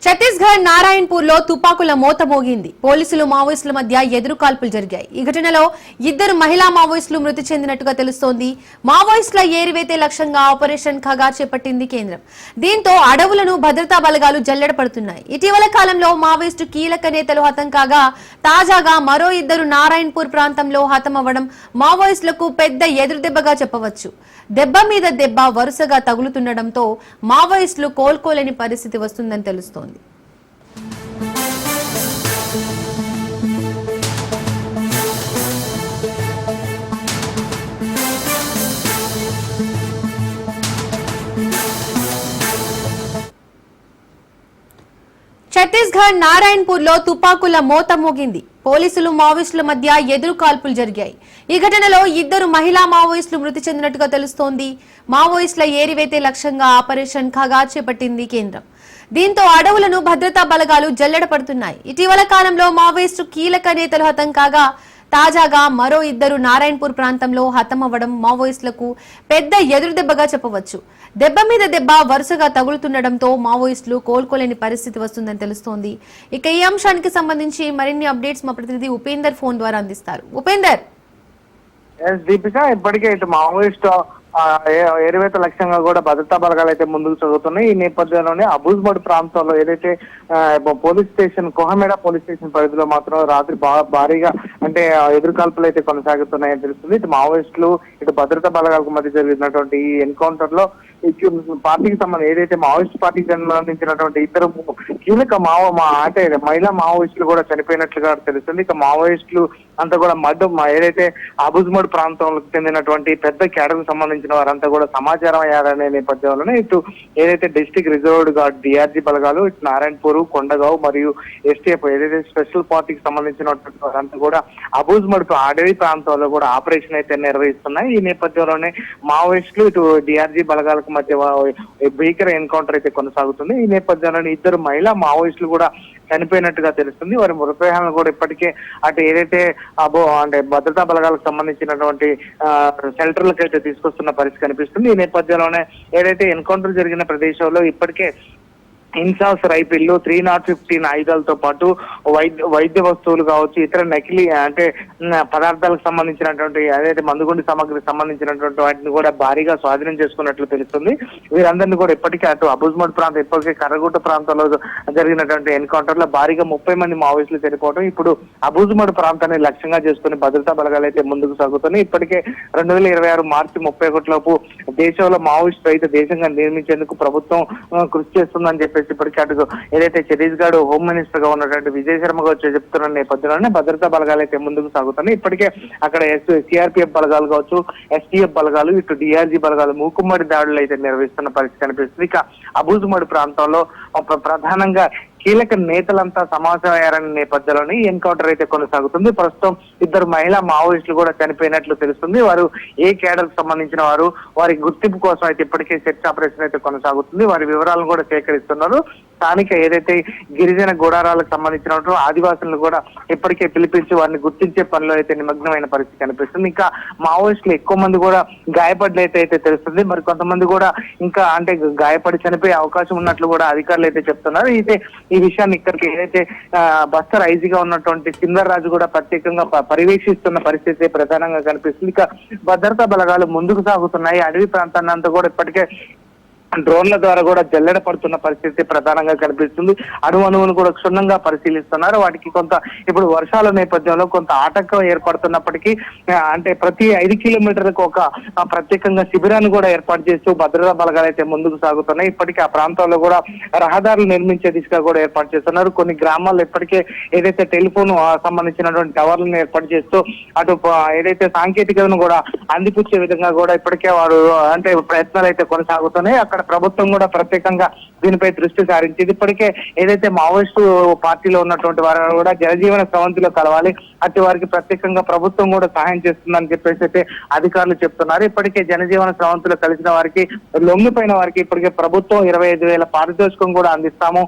ఛత్తీస్గఢ్ నారాయణపూర్ లో తుపాకుల మోత మోగింది. పోలీసులు మావోయిస్టుల మధ్య ఎదురు కాల్పులు జరిగాయి. ఈ ఘటనలో ఇద్దరు మహిళా మావోయిస్టులు మృతి చెందినట్టుగా తెలుస్తోంది. మావోయిస్టుల ఏరివేతే లక్ష్యంగా ఆపరేషన్ ఖగా చేపట్టింది కేంద్రం. దీంతో అడవులను భద్రతా బలగాలు జల్లెడ పడుతున్నాయి. ఇటీవల కాలంలో మావోయిస్టు కీలక నేతలు హతం కాగా తాజాగా మరో ఇద్దరు నారాయణపూర్ ప్రాంతంలో హతమవ్వడం మావోయిస్టులకు పెద్ద ఎదురుదెబ్బగా చెప్పవచ్చు. దెబ్బ మీద దెబ్బ వరుసగా తగులుతుండటంతో మావోయిస్టులు కోలుకోలేని పరిస్థితి వస్తుందని తెలుస్తోంది. ఛత్తీస్గఢ్ నారాయణపూర్ లో తుపాకుల మోత మోగింది. పోలీసులు మావోయిస్టుల మధ్య ఎదురు కాల్పులు జరిగాయి. ఈ ఘటనలో ఇద్దరు మహిళా మావోయిస్టులు మృతి చెందినట్టుగా తెలుస్తోంది. మావోయిస్టుల ఏరివేతే లక్ష్యంగా ఆపరేషన్ ఖగా చేపట్టింది కేంద్రం. దీంతో అడవులను భద్రతా బలగాలు జల్లెడ పడుతున్నాయి. ఇటీవల కాలంలో మావోయిస్టు కీలక నేతలు హతం కాగా తాజాగా మరో ఇద్దరు నారాయణపూర్ ప్రాంతంలో హతమవ్వడం మావోయిస్టులకు పెద్ద ఎదురుదెబ్బగా చెప్పవచ్చు. దెబ్బ మీద దెబ్బ వరుసగా తగులుతుండటంతో మావోయిస్టులు కోలుకోలేని పరిస్థితి వస్తుందని తెలుస్తోంది. ఇక ఈ అంశానికి సంబంధించి మరిన్ని అప్డేట్స్ మా ప్రతినిధి ఉపేందర్ ఫోన్ ద్వారా అందిస్తారు. ఉపేందర్, దీపిక, ఇప్పటికే ఇటు మావోయిస్టు ఏరివేత లక్ష్యంగా కూడా భద్రతా బలగాలు అయితే ముందుకు సాగుతున్నాయి. ఈ నేపథ్యంలోనే అబూజ్బడ్ ప్రాంతంలో ఏదైతే పోలీస్ స్టేషన్ కోహమేడ పోలీస్ స్టేషన్ పరిధిలో మాత్రం రాత్రి భారీగా అంటే ఎదురుకాల్పులు అయితే కొనసాగుతున్నాయని తెలుస్తుంది. ఇటు మావోయిస్టులు ఇటు భద్రతా బలగాలకు మధ్య జరిగినటువంటి ఈ ఎన్కౌంటర్ లో పార్టీకి సంబంధించి ఏదైతే మావోయిస్ట్ పార్టీకి సంబంధించినటువంటి ఇద్దరు కీలక అంటే మహిళా మావోయిస్టులు కూడా చనిపోయినట్లుగా తెలుస్తుంది. ఇక మావోయిస్టులు అంతా కూడా ఏదైతే అబూజ్బడ్ ప్రాంతంలో చెందినటువంటి పెద్ద క్యాడర్కు సంబంధించిన వారంతా కూడా సమాచారం అయ్యారనే నేపథ్యంలోనే ఇటు ఏదైతే డిస్ట్రిక్ట్ రిజర్వ్డ్ గార్డ్ డిఆర్జీ బలగాలు ఇటు నారాయణపూర్, కొండగావ్ మరియు ఎస్టీఎఫ్ ఏదైతే స్పెషల్ పార్టీకి సంబంధించినటువంటి వారంతా కూడా అబూజ్బడ్ అడవి ప్రాంతాల్లో కూడా ఆపరేషన్ అయితే నిర్వహిస్తున్నాయి. ఈ నేపథ్యంలోనే మావోయిస్టులు ఇటు డిఆర్జీ బలగాలకు మధ్య భీకర ఎన్కౌంటర్ అయితే కొనసాగుతుంది. ఈ నేపథ్యంలోనే ఇద్దరు మహిళా మావోయిస్టులు కూడా చనిపోయినట్టుగా తెలుస్తుంది. వారి మృతదేహాలను కూడా ఇప్పటికే అటు ఏదైతే అంటే భద్రతా బలగాలకు సంబంధించినటువంటి షెల్టర్లకు అయితే తీసుకొస్తున్న పరిస్థితి కనిపిస్తుంది. ఈ నేపథ్యంలోనే ఏదైతే ఎన్కౌంటర్ జరిగిన ప్రదేశంలో ఇప్పటికే ఇన్సాస్ రైఫిళ్లు, 315 ఆయుధాలతో పాటు వైద్య వస్తువులు కావచ్చు, ఇతర నకిలీ అంటే పదార్థాలకు సంబంధించినటువంటి అదైతే మందుగుండి సామాగ్రికి సంబంధించినటువంటి వాటిని కూడా భారీగా స్వాధీనం చేసుకున్నట్లు తెలుస్తుంది. వీరందరినీ కూడా ఇప్పటికే అటు అబూజ్బడ్ ప్రాంతం ఇప్పటికే కర్రగుట్ట ప్రాంతంలో జరిగినటువంటి ఎన్కౌంటర్ లో భారీగా 30 మంది మావోయిస్టులు చనిపోవడం, ఇప్పుడు అబూజ్బడ్ ప్రాంతాన్ని లక్ష్యంగా చేసుకుని భద్రతా బలగాలు అయితే ముందుకు సాగుతున్నాయి. ఇప్పటికే 2026 మార్చి 31 లోపు దేశంలో మావోయిస్ట్ రహిత దేశంగా నిర్మించేందుకు ప్రభుత్వం కృషి చేస్తుందని చెప్పి ఇప్పటికే అటు ఏదైతే ఛత్తీస్గఢ్ హోమ్ మినిస్టర్ గా ఉన్నటువంటి విజయ్ శర్మ గారు చెప్తున్న నేపథ్యంలోనే భద్రతా బలగాలు అయితే ముందుకు సాగుతున్నాయి. ఇప్పటికే అక్కడ సిఆర్పిఎఫ్ బలగాలు కావచ్చు, ఎస్టీఎఫ్ బలగాలు, ఇటు డిఆర్జీ బలగాలు మూకుమ్మడి దాడులు అయితే నిర్వహిస్తున్న పరిస్థితి కనిపిస్తుంది. ఇక అబూజ్బడ్ ప్రాంతంలో ప్రధానంగా కీలక నేతలంతా సమావేశం అయ్యారనే నేపథ్యంలోనే ఈ ఎన్కౌంటర్ అయితే కొనసాగుతుంది. ప్రస్తుతం ఇద్దరు మహిళా మావోయిస్టులు కూడా చనిపోయినట్లు తెలుస్తుంది. వారు ఏ కేడర్ కు సంబంధించిన వారు, వారి గుర్తింపు కోసం అయితే ఇప్పటికే సెర్చ్ ఆపరేషన్ అయితే కొనసాగుతుంది. వారి వివరాలను కూడా సేకరిస్తున్నారు. స్థానిక ఏదైతే గిరిజన గుడారాలకు సంబంధించిన ఆదివాసులను కూడా ఇప్పటికే పిలిపించి వారిని గుర్తించే పనిలో అయితే నిమగ్నమైన పరిస్థితి కనిపిస్తుంది. ఇంకా మావోయిస్టులు ఎక్కువ మంది కూడా గాయపడినైతే తెలుస్తుంది. మరి కొంతమంది కూడా ఇంకా అంటే గాయపడి చనిపోయే అవకాశం ఉన్నట్లు కూడా అధికారులు అయితే చెప్తున్నారు. అయితే ఈ విషయాన్ని ఇక్కడికి ఏదైతే బస్తర్ ఐజీగా ఉన్నటువంటి సిందర్ రాజు కూడా ప్రత్యేకంగా పర్యవేక్షిస్తున్న పరిస్థితి ప్రధానంగా కనిపిస్తుంది. ఇక భద్రతా బలగాలు ముందుకు సాగుతున్నాయి. అడవి ప్రాంతాన్ని అంతా కూడా ఇప్పటికే డ్రోన్ల ద్వారా కూడా జల్లెడ పడుతున్న పరిస్థితి ప్రధానంగా కనిపిస్తుంది. అణువును కూడా క్షుణ్ణంగా పరిశీలిస్తున్నారు. వాటికి కొంత ఇప్పుడు వర్షాల నేపథ్యంలో కొంత ఆటంకం ఏర్పడుతున్నప్పటికీ అంటే ప్రతి 5 కిలోమీటర్లకు ఒక ప్రత్యేకంగా శిబిరాన్ని కూడా ఏర్పాటు చేస్తూ భద్రతా బలగాలు అయితే ముందుకు సాగుతున్నాయి. ఇప్పటికీ ఆ ప్రాంతాల్లో కూడా రహదారులు నిర్మించే దిశగా కూడా ఏర్పాటు చేస్తున్నారు. కొన్ని గ్రామాల్లో ఇప్పటికే ఏదైతే టెలిఫోన్ సంబంధించినటువంటి టవర్లను ఏర్పాటు చేస్తూ అటు ఏదైతే సాంకేతికతను కూడా అందిపుచ్చే విధంగా కూడా ఇప్పటికే వారు అంటే ప్రయత్నాలు అయితే కొనసాగుతున్నాయి. అక్కడ ప్రభుత్వం కూడా ప్రత్యేకంగా దీనిపై దృష్టి సారించింది. ఇప్పటికే ఏదైతే మావోయిస్టు పార్టీలో ఉన్నటువంటి వారు కూడా జనజీవన స్రవంతిలో కలవాలి, అటు వారికి ప్రత్యేకంగా ప్రభుత్వం కూడా సహాయం చేస్తుందని చెప్పేసి అయితే అధికారులు చెప్తున్నారు. ఇప్పటికే జనజీవన స్రవంతిలో కలిసిన వారికి, లొంగిపోయిన వారికి ఇప్పటికే ప్రభుత్వం 25,000 పారితోషికం కూడా అందిస్తాము,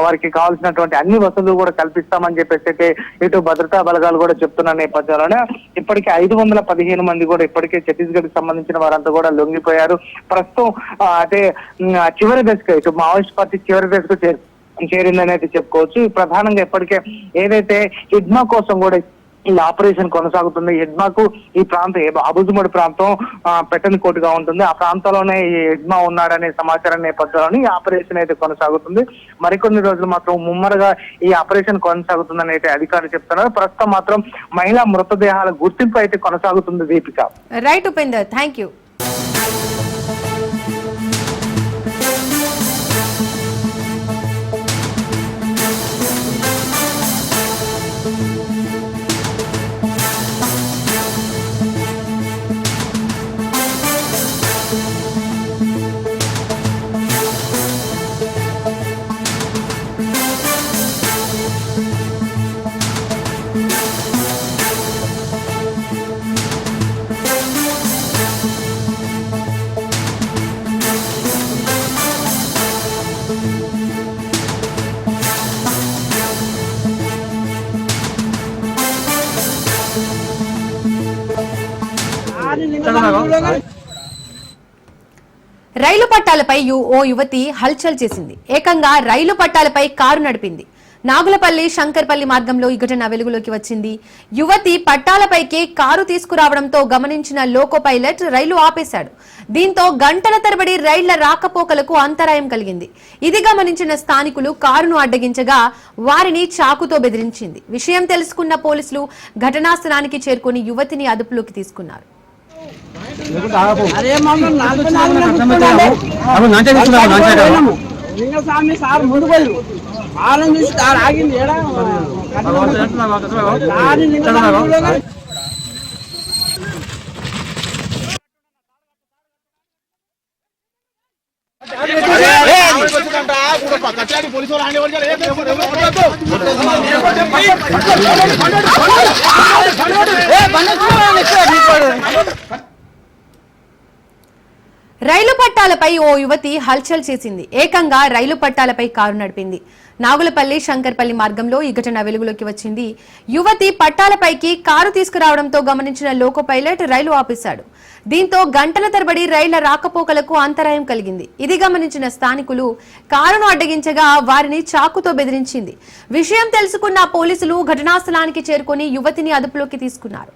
వారికి కావాల్సినటువంటి అన్ని వసతులు కూడా కల్పిస్తామని చెప్పేసి అయితే ఇటు భద్రతా బలగాలు కూడా చెప్తున్న నేపథ్యంలోనే ఇప్పటికే 515 మంది కూడా ఇప్పటికే ఛత్తీస్గఢ్ కి సంబంధించిన వారంతా కూడా లొంగిపోయారు. ప్రస్తుతం అంటే చివరి దశకు ఇటు మావోయిస్ట్ పార్టీ చివరి దశకు చేరిందని అయితే చెప్పుకోవచ్చు. ప్రధానంగా ఇప్పటికే ఏదైతే ఇడ్మా కోసం కూడా ఈ ఆపరేషన్ కొనసాగుతుంది. ఎడ్మాకు ఈ ప్రాంతం అబుజుమడి ప్రాంతం పెట్టని కోటుగా ఉంటుంది. ఆ ప్రాంతంలోనే ఈ ఎడ్మా ఉన్నాడనే సమాచారం నేపథ్యంలోని ఈ ఆపరేషన్ అయితే కొనసాగుతుంది. మరికొన్ని రోజులు మాత్రం ముమ్మరగా ఈ ఆపరేషన్ కొనసాగుతుందని అయితే అధికారులు చెప్తున్నారు. ప్రస్తుతం మాత్రం మహిళా మృతదేహాల గుర్తింపు అయితే కొనసాగుతుంది. Deepika. Right Upender, thank you. రైలు పట్టాలపై ఓ యువతి హల్చల్ చేసింది. ఏకంగా రైలు పట్టాలపై కారు నడిపింది. నాగులపల్లి శంకర్పల్లి మార్గంలో ఈ ఘటన వెలుగులోకి వచ్చింది. యువతి పట్టాలపైకి కారు తీసుకురావడంతో గమనించిన లోకో పైలట్ రైలు ఆపేశాడు. దీంతో గంటల తరబడి రైళ్ల రాకపోకలకు అంతరాయం కలిగింది. ఇది గమనించిన స్థానికులు కారును అడ్డగించగా వారిని చాకుతో బెదిరించింది. విషయం తెలుసుకున్న పోలీసులు ఘటనా స్థలానికి చేరుకుని యువతిని అదుపులోకి తీసుకున్నారు. రైలు పట్టాలపై ఓ యువతి హల్చల్ చేసింది. ఏకంగా రైలు పట్టాలపై కారు నడిపింది. నాగులపల్లి శంకర్పల్లి మార్గంలో ఈ ఘటన వెలుగులోకి వచ్చింది. యువతి పట్టాలపైకి కారు తీసుకురావడంతో గమనించిన లోకో పైలట్ రైలు ఆపేశాడు. దీంతో గంటల తరబడి రైళ్ల రాకపోకలకు అంతరాయం కలిగింది. ఇది గమనించిన స్థానికులు కారును అడ్డగించగా వారిని చాకుతో బెదిరించింది. విషయం తెలుసుకున్న పోలీసులు ఘటనా స్థలానికి చేరుకుని యువతిని అదుపులోకి తీసుకున్నారు.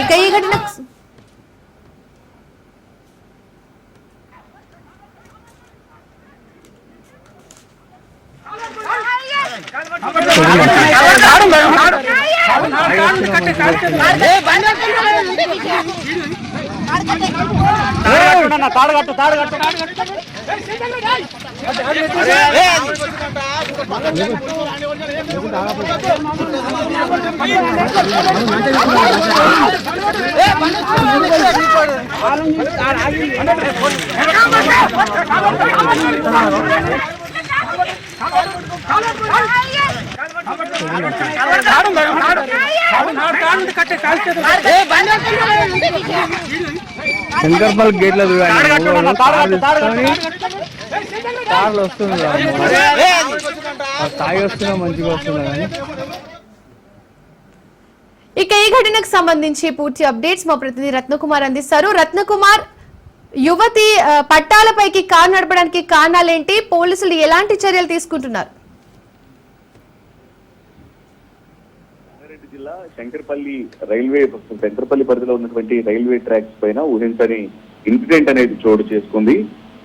ఇక ఈ ఘటన శంకర్పల్లి గేట్ల కార్లు వస్తుంది తాగి వస్తున్నా మంచిగా వస్తున్నా కానీ. ఇక ఈ ఘటనకు సంబంధించి పూర్తి అప్డేట్స్ మా ప్రతినిధి రత్నకుమార్ అందిస్తారు. రత్నకుమార్, యువతి పట్టాలపైకి కారు నడపడానికి కారణాలేంటి? పోలీసులు ఎలాంటి చర్యలు తీసుకుంటున్నారు? జిల్లా శంకర్పల్లి పరిధిలో ఉన్నటువంటి రైల్వే ట్రాక్స్ పైన ఊహించని ఇన్సిడెంట్ అనేది చోటు చేసుకుంది.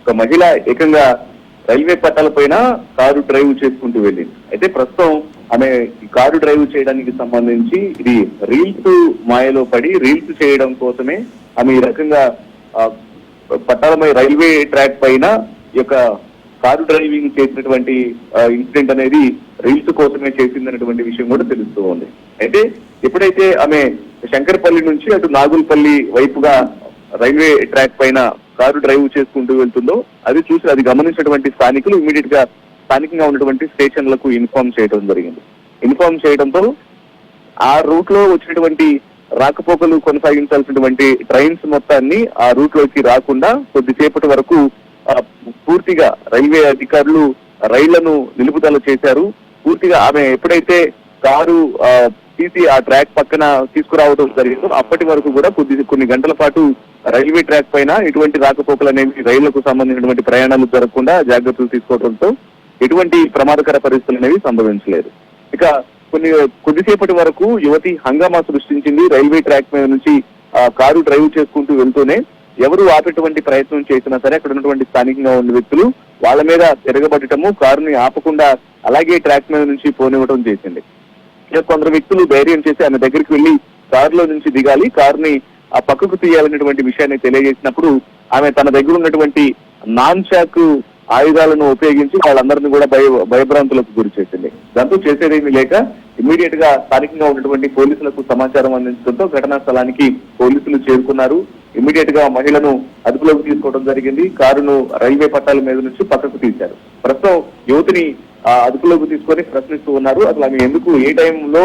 ఒక మహిళ ఏకంగా రైల్వే పట్టాల పైన కారు డ్రైవ్ చేసుకుంటూ వెళ్ళింది. అయితే ప్రస్తుతం ఆమె ఈ కారు డ్రైవ్ చేయడానికి సంబంధించి ఇది రీల్స్ మాయలో పడి రీల్స్ చేయడం కోసమే ఆమె ఈ రకంగా పట్టాలపై రైల్వే ట్రాక్ పైన ఈ యొక్క కారు డ్రైవింగ్ చేసినటువంటి ఇన్సిడెంట్ అనేది రీల్స్ కోసమే చేసిందనేటువంటి విషయం కూడా తెలుస్తూ ఉంది. అయితే ఎప్పుడైతే ఆమె శంకర్పల్లి నుంచి అటు నాగులపల్లి వైపుగా రైల్వే ట్రాక్ పైన కారు డ్రైవ్ చేసుకుంటూ వెళ్తుందో అది గమనించినటువంటి స్థానికులు ఇమీడియట్ గా స్థానికంగా ఉన్నటువంటి స్టేషన్లకు ఇన్ఫార్మ్ చేయడం జరిగింది. ఇన్ఫార్మ్ చేయడంతో ఆ రూట్ లో వచ్చినటువంటి రాకపోకలు కొనసాగించాల్సినటువంటి ట్రైన్స్ మొత్తాన్ని ఆ రూట్ లోకి రాకుండా కొద్దిసేపటి వరకు పూర్తిగా రైల్వే అధికారులు రైళ్లను నిలుపుదల చేశారు. పూర్తిగా ఆమె ఎప్పుడైతే కారు తీసి ఆ ట్రాక్ పక్కన తీసుకురావడం జరిగిందో అప్పటి వరకు కూడా కొన్ని గంటల పాటు రైల్వే ట్రాక్ పైన ఎటువంటి రాకపోకలు అనేవి రైళ్లకు సంబంధించినటువంటి ప్రయాణాలు జరగకుండా జాగ్రత్తలు తీసుకోవడంతో ఎటువంటి ప్రమాదకర పరిస్థితులు అనేవి సంభవించలేదు. ఇక కొద్దిసేపటి వరకు యువతి హంగామా సృష్టించింది. రైల్వే ట్రాక్ మీద నుంచి కారు డ్రైవ్ చేసుకుంటూ వెళ్తూనే ఎవరు ఆపేటువంటి ప్రయత్నం చేసినా సరే అక్కడ ఉన్నటువంటి స్థానికంగా ఉన్న వ్యక్తులు వాళ్ళ మీద తిరగబడటము, కారుని ఆపకుండా అలాగే ట్రాక్ మీద నుంచి పోనివ్వడం చేసింది. కొందరు వ్యక్తులు ధైర్యం చేసి ఆమె దగ్గరికి వెళ్లి కారులో నుంచి దిగాలి, కారుని ఆ పక్కకు తీయాలనేటువంటి విషయాన్ని తెలియజేసినప్పుడు ఆమె తన దగ్గర ఉన్నటువంటి నాన్ షాక్ ఆయుధాలను ఉపయోగించి వాళ్ళందరినీ కూడా భయభ్రాంతులకు గురి చేసింది. దాంతో చేసేదేమీ లేక ఇమ్మీడియట్ గా స్థానికంగా ఉన్నటువంటి పోలీసులకు సమాచారం అందించడంతో ఘటనా స్థలానికి పోలీసులు చేరుకున్నారు. ఇమ్మీడియట్ గా మహిళను అదుపులోకి తీసుకోవడం జరిగింది. కారును రైల్వే పట్టాల మీద నుంచి పక్కకు తీశారు. ప్రస్తుతం యువతిని అదుపులోకి తీసుకొని ప్రశ్నిస్తూ ఉన్నారు. అసలు ఆమె ఎందుకు ఏ టైంలో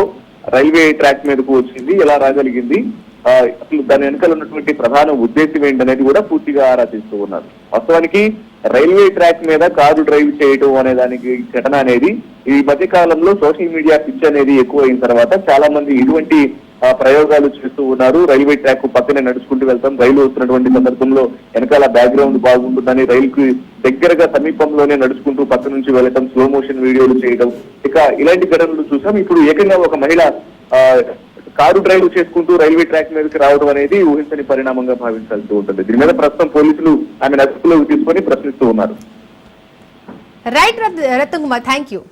రైల్వే ట్రాక్ మీదకు వచ్చింది, ఎలా రాగలిగింది, అసలు దాని వెనకాల ఉన్నటువంటి ప్రధాన ఉద్దేశం ఏంటనేది కూడా పూర్తిగా ఆరా తీస్తూ ఉన్నారు. వాస్తవానికి రైల్వే ట్రాక్ మీద కారు డ్రైవ్ చేయడం అనే దానికి ఘటన అనేది ఈ మధ్య కాలంలో సోషల్ మీడియా పిచ్ అనేది ఎక్కువ అయిన తర్వాత చాలా మంది ఇటువంటి ప్రయోగాలు చేస్తూ ఉన్నారు. రైల్వే ట్రాక్ పక్కనే నడుచుకుంటూ వెళ్తాం, రైలు వస్తున్నటువంటి సందర్భంలో వెనకాల బ్యాక్గ్రౌండ్ బాగుంటుందని రైలుకి దగ్గరగా సమీపంలోనే నడుచుకుంటూ పక్క నుంచి వెళ్ళటం, స్లో మోషన్ వీడియోలు చేయడం, ఇక ఇలాంటి ఘటనలు చూసాం. ఇప్పుడు ఏకంగా ఒక మహిళ కారు డ్రైవ్ చేసుకుంటూ రైల్వే ట్రాక్ మీదకి రావడం అనేది ఊహించని పరిణామంగా భావించాల్సి ఉంటుంది. దీని మీద ప్రస్తుతం పోలీసులు ఆమె అదుపులోకి తీసుకొని ప్రశ్నిస్తూ ఉన్నారు. Right Ratan Kumar, thank you.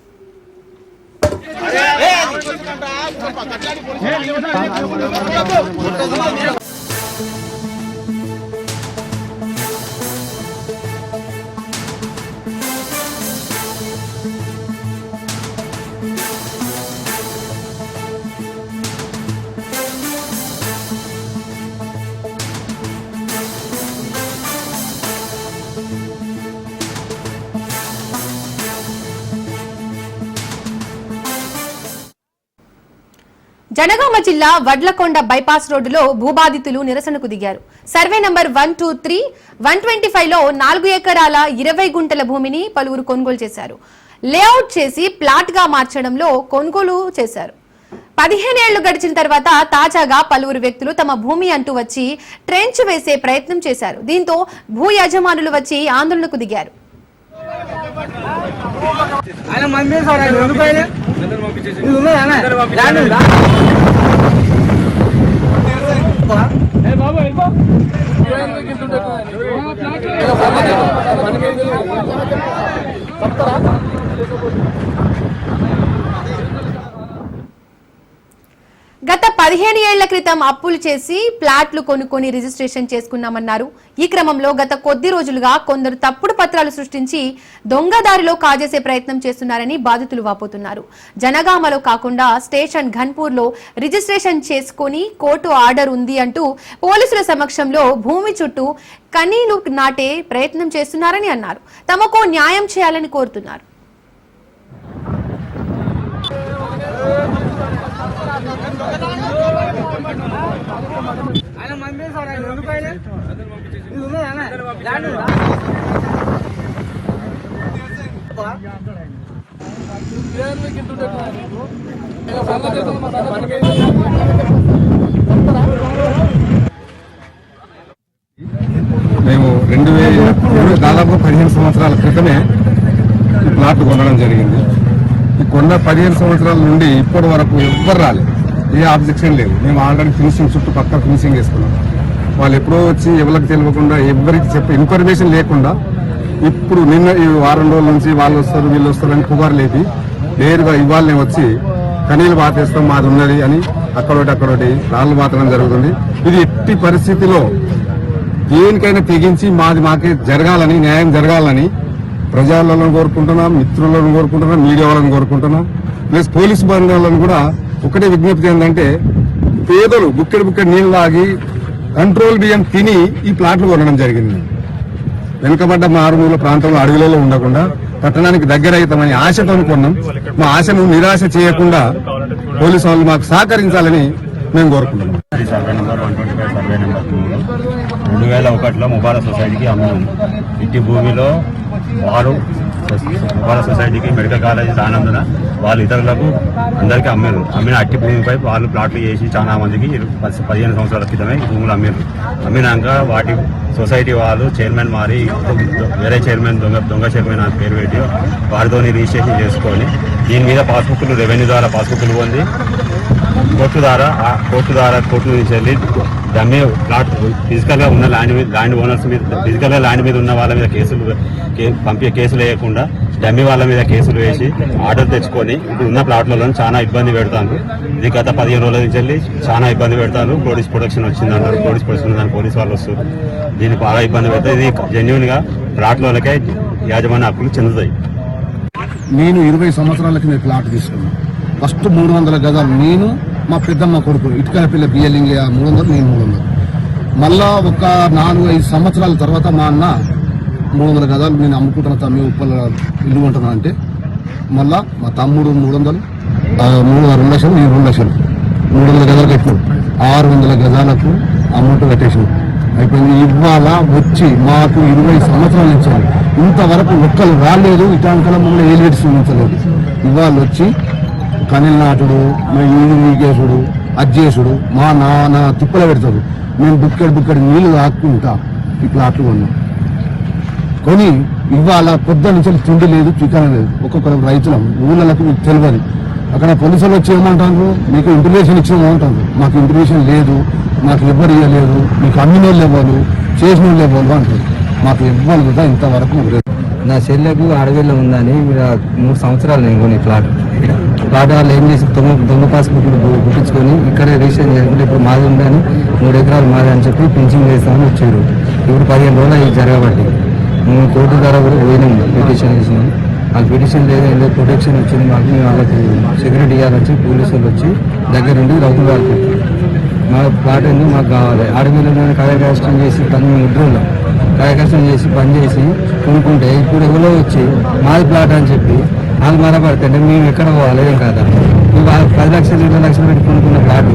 Jangaon జిల్లా వడ్లకొండ బైపాస్ రోడ్డులో భూబాధితులు నిరసనకు దిగారు. సర్వే నంబర్ 123, 125లో 4 ఎకరాల 20 గుంటల భూమిని పలువురు కొనుగోలు చేశారు. లేఅవుట్ చేసి ప్లాట్ గా మార్చడంలో కొనుగోలు చేశారు. 15 ఏళ్లు గడిచిన తర్వాత తాజాగా పలువురు వ్యక్తులు తమ భూమి అంటూ వచ్చి ట్రెంచ్ వేసే ప్రయత్నం చేశారు. దీంతో భూ యజమానులు వచ్చి ఆందోళనకు దిగారు. గత 15 ఏళ్ల క్రితం అప్పులు చేసి ప్లాట్లు కొనుక్కొని రిజిస్ట్రేషన్ చేసుకున్నామన్నారు. ఈ క్రమంలో గత కొద్ది రోజులుగా కొందరు తప్పుడు పత్రాలు సృష్టించి దొంగదారిలో కాజేసే ప్రయత్నం చేస్తున్నారని బాధితులు వాపోతున్నారు. జనగామలో కాకుండా స్టేషన్ ఘన్పూర్లో రిజిస్ట్రేషన్ చేసుకుని కోర్టు ఆర్డర్ ఉంది అంటూ పోలీసుల సమక్షంలో భూమి చుట్టూ కన్నీళ్లు నాటే ప్రయత్నం చేస్తున్నారని అన్నారు. తమకు న్యాయం చేయాలని కోరుతున్నారు. మేము 2000 దాదాపు 15 సంవత్సరాల క్రితమే ఈ ప్లాట్ కొనడం జరిగింది. ఈ కొన్న 15 సంవత్సరాల నుండి ఇప్పటి వరకు ఎవ్వరు రాలేదు, ఏ ఆబ్జెక్షన్ లేదు. మేము ఆల్రెడీ ఫినిషింగ్ చుట్టుపక్కల ఫినిషింగ్ వేసుకున్నాం. వాళ్ళు ఎప్పుడో వచ్చి ఎవరికి తెలియకుండా ఎవరికి చెప్పే ఇన్ఫర్మేషన్ లేకుండా ఇప్పుడు నిన్న ఈ వారం రోజుల నుంచి వాళ్ళు వస్తారు వీళ్ళు వస్తారు అని పుగారు లేపి నేరుగా ఇవాళనే వచ్చి కనీళ్ళు బాతేస్తాం మాది ఉన్నది అని అక్కడొకటి రాళ్ళు బాతడం జరుగుతుంది. ఇది ఎట్టి పరిస్థితిలో దేనికైనా తెగించి మాది మాకే జరగాలని, న్యాయం జరగాలని ప్రజలను కోరుకుంటున్నాం, మిత్రులను కోరుకుంటున్నాం, మీడియా వాళ్ళని కోరుకుంటున్నాం. ప్లస్ పోలీస్ బంధాలను కూడా ఒకటే విజ్ఞప్తి ఏంటంటే పేదలు బుక్కెడు నీళ్ళు తాగి కంట్రోల్ బియ్యం తిని ఈ ప్లాట్లు కొనడం జరిగింది. వెనుకబడ్డ మారుమూల ప్రాంతంలో అడవులలో ఉండకుండా పట్టణానికి దగ్గర అవుతామని ఆశతో కొన్నాం. మా ఆశను నిరాశ చేయకుండా పోలీసు వాళ్ళు మాకు సహకరించాలని మేము కోరుకుంటున్నాం. సర్వే నెంబర్ 125, సర్వే నెంబర్ 2001లో ముబారక్ సొసైటీకి అమ్మాము. ఇట్టి భూమిలో వారు వాళ్ళ సొసైటీకి మెడికల్ కాలేజ్ రానందున వాళ్ళు ఇతరులకు అందరికీ అమ్మిన అట్టి భూమిపై వాళ్ళు ప్లాట్లు చేసి చాలా మందికి 15 సంవత్సరాల క్రితమే భూములు అమ్మినాక వాటి సొసైటీ వాళ్ళు చైర్మన్ మారి వేరే చైర్మన్ దొంగ చైర్మన్ అని పేరు పెట్టి వారితో రిజిస్ట్రేషన్ చేసుకొని దీని మీద పాస్బుక్లు రెవెన్యూ ద్వారా పాస్బుక్లు పొంది కోర్టు నుంచి వెళ్ళి డమ్మి ప్లాట్ ఫిజికల్గా ఉన్న ల్యాండ్ ఓనర్స్ మీద ఫిజికల్గా ల్యాండ్ మీద ఉన్న వాళ్ళ మీద కేసులు వేయకుండా డమ్మి వాళ్ళ మీద కేసులు వేసి ఆర్డర్ తెచ్చుకొని ఇప్పుడు ఉన్న ప్లాట్లలో చాలా ఇబ్బంది పెడతాను. ఇది గత 15 రోజుల నుంచి వెళ్ళి చాలా ఇబ్బంది పెడతాను. పోలీస్ ప్రొటెక్షన్ వచ్చిందన్నారు. పోలీస్ ప్రొటెక్షన్ దాని పోలీస్ వాళ్ళు వస్తారు. దీన్ని బాగా ఇబ్బంది పెడతాయి. ఇది జెన్యున్గా ప్లాట్లకే యాజమాన్య హక్కులు చెందుతాయి. నేను 20 సంవత్సరాల కింద ప్లాట్ తీసుకున్నాను. ఫస్ట్ 300 గజాలు నేను మా పెద్దమ్మ కొడుకు ఇటుకలపల్లి బియ్యలింగ 300, నేను 300. మళ్ళా ఒక 4-5 సంవత్సరాల తర్వాత మా అన్న 300 గజాలు నేను అమ్ముకుంటున్న తమ్మి ఉప్పల ఇల్లు ఉంటున్నా అంటే మళ్ళా మా తమ్ముడు 2 లక్షలు, నేను 2 లక్షలు 300 గజాలు కట్టినాం. 600 గజాలకు అమౌంట్ కట్టేసాం. అయిపోయింది. ఇవాళ వచ్చి మాకు 20 సంవత్సరాలు ఇచ్చారు. ఇంతవరకు ఒక్కరు రాలేదు. ఇటాంకల మమ్మల్ని ఏలివేట్ చూపించలేదు. ఇవాళ వచ్చి కనీల్ నాటుడు, మా ఇల్లు నీకేసుడు, అజ్జేసుడు, మా నాన్న తిప్పల పెడతాడు. మేము బుక్కడి నీళ్లు తాక్కుంటా ఈ ప్లాట్లు కొన్నాం. కొని ఇవాళ పొద్దు నుంచి తిండి లేదు, చికెన్ లేదు. ఒక్కొక్కరు రైతులం ఊళ్ళకు మీకు తెలియదు. అక్కడ పోలీసులు వచ్చి ఏమంటారు, మీకు ఇంటిమేషన్ ఇచ్చేమంటారు. మాకు ఇంటిమేషన్ లేదు, మాకు ఎవ్వరు ఇవ్వలేదు, మీకు అమ్మిన వాళ్ళు ఇవ్వరు, చేసిన వాళ్ళు ఇవ్వరు అంటారు. మాకు ఇవ్వాలి కూడా ఇంతవరకు లేదు. నా చెల్లెకు అడవిలో ఉందని 3 సంవత్సరాలు నేను కొని ప్లాట్ వాళ్ళు ఏం చేసి దొంగ పాస్బుక్లు గుర్తించుకొని ఇక్కడే రిజిస్ట్రేషన్ చేసుకుంటే ఇప్పుడు మాది ఉందని 3 ఎకరాలు మాది అని చెప్పి పెన్షన్ చేస్తామని వచ్చారు. ఇప్పుడు 15 రోజులు ఇది జరగబట్టి మేము కోర్టు ద్వారా కూడా పోయినాం, పిటిషన్ చేసినాం. వాళ్ళు పిటిషన్ లేదు ప్రొటెక్షన్ వచ్చింది మాకు. మేము వాళ్ళకి సెక్యూరిటీ ఇవ్వాలని చెప్పి పోలీసులు వచ్చి దగ్గర నుండి రౌతులు వాళ్ళకి మా ప్లాట్ ఎందుకు మాకు కావాలి. అడవిలో కాయకష్టం చేసి మేము ముద్రలో కాయకష్టం చేసి పని చేసి కొనుక్కుంటే ఇప్పుడు ఎవరో వచ్చి మాది ప్లాట్ అని చెప్పి వాళ్ళు మరపడుతుంటే మేము ఎక్కడ పోవాలి ఏం కాదా. 10 లక్షలు 20 లక్షలు పెట్టి కొనుక్కున్న ప్లాట్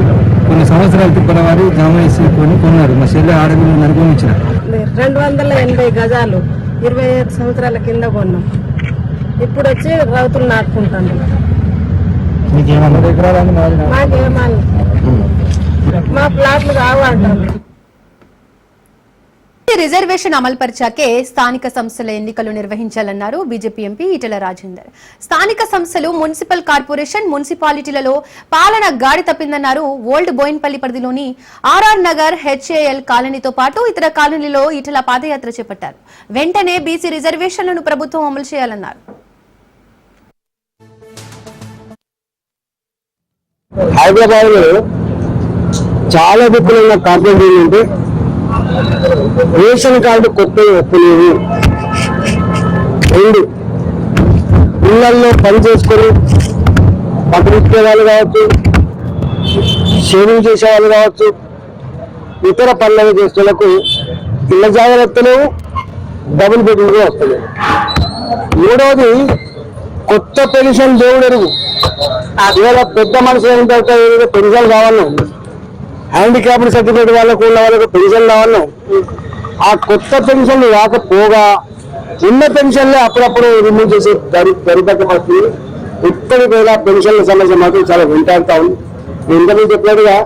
కొన్ని సంవత్సరాలు తిప్పల వారి జమ వేసి కొన్నారు. మా చెల్లె అడవిలో నరుకొని ఇచ్చిన 280 గజాలు 25 సంవత్సరాల కింద కొన్నాం. ఇప్పుడు వచ్చి రైతులు నాటుకుంటాను. మాకేమన్నా మా ప్లాట్లు కావాలంటారు. రిజర్వేషన్ అమలుపరిచాకే స్థానిక సంస్థల ఎన్నికలు నిర్వహించాలన్నారు బీజేపీ ఎంపీ ఈటెల రాజేందర్. స్థానిక సంస్థలు, మున్సిపల్ కార్పొరేషన్, మున్సిపాలిటీలలో పాలన గాడి తప్పిందన్నారు. ఓల్డ్ బోయిన్పల్లి పరిధిలోని ఆర్ఆర్ నగర్, హెచ్ఏఎల్ కాలనీతో పాటు ఇతర కాలనీలో ఈటెల పాదయాత్ర చేపట్టారు. వెంటనే బీసీ రిజర్వేషన్లను ప్రభుత్వం అమలు చేయాలన్నారు. హైదరాబాద్ లో చాలా దిక్కులున్న కంప్లైంట్ ఏంటంటే రేషన్ కార్డు కొత్త ఒప్పులేవు. 2 ఇళ్లలో పని చేసుకొని పట్టుకునే వాళ్ళు కావచ్చు, షేవింగ్ చేసే వాళ్ళు కావచ్చు, ఇతర పనులను చేసేందుకు ఇళ్ల జాగ్రత్తలు డబుల్ బెడ్రూమ్ వస్తలేవు. 3వది కొత్త పెన్షన్ దేవుడు ఎరుగు. ఇవాళ పెద్ద మనుషులు అయిన తర్వాత ఏదో పెన్షన్ కావాలను, హ్యాండిక్యాప్డ్ సర్టిఫికేట్ వాళ్ళకు ఉన్న వాళ్ళకు పెన్షన్ కావాలను. ఆ కొత్త పెన్షన్లు రాకపోగా ఉన్న పెన్షన్లే అప్పుడప్పుడు రిమూవ్ చేసి దరిద్ర పరిస్థితి. ఇప్పటికైనా పెన్షన్ల సమస్య మాత్రం చాలా వెంటాడుతా ఉంది. ఇంతకు చెప్పినట్టుగా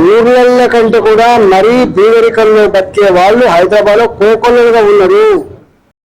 ఊర్ల కంటే కూడా మరీ పేదరికంలో బతికే వాళ్ళు హైదరాబాద్ లో కోకొల్లలుగా ఉన్నారు.